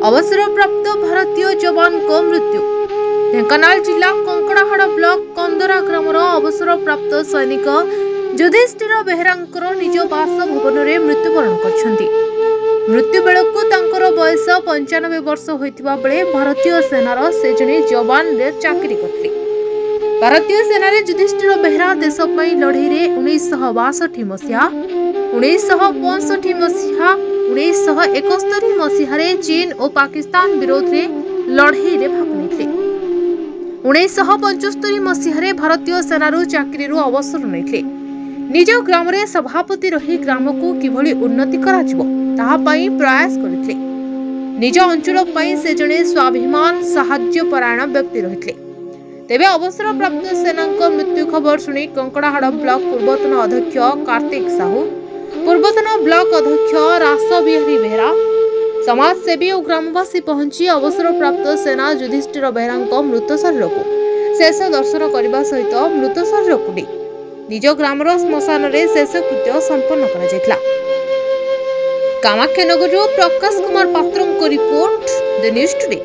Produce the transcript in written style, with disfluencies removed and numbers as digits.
अवसरप्राप्त भारतीय जवान को मृत्यु। ढेंकानाल जिला कंकड़ाहाड़ ब्लॉक कंदरा ग्रामर अवसरप्राप्त सैनिक युधिष्ठिर बेहेरांकर निज बासभवन में मृत्युवरण कर मृत्यु बेलू तांकर बयस 95 वर्ष होइतिबा बेले भारतीय सेनार से जने जवान रे चाकरी करथि। भारतीय सेना रे युधिष्ठिर बेहेरा देश पई लड़ाई रे 1962 मसीहा 1965 मसीहा 1971 मसीहा चीन और पाकिस्तान विरोध रे लड़ाई रे भाग नेथिले। 1975 मसीहा भारतीय सेनारू चाकरी अवसर नेथिले। निज ग्राम रे सभापति रही ग्राम को किभली उन्नति कराजिवो ताहा पई प्रयास करथिले। निज अंचल पई से जने स्वाभिमान साहाय्य परायण व्यक्ति रहिथिले। तेबे अवसर प्राप्त सेनांक मृत्यु खबर सुनी कंकड़ाहाड़ ब्लॉक पूर्वतन अध्यक्ष कार्तिक साहू, पूर्वतन ब्लॉक अध्यक्ष रासबिहारी बेहेरा, समाजसेवी और ग्रामवासी पहुंची अवसर प्राप्त सेना युधिष्ठिर बेहेरांक मृत शरीर को शेष दर्शन करने सहित मृत शरीर को निज ग्रामर श्मशान रे शेष कृत्य संपन्न करा जायतिला। कामाख्यानगरରୁ प्रकाश कुमार पात्रଙ୍କ रिपोर्ट द न्यूज टुडे।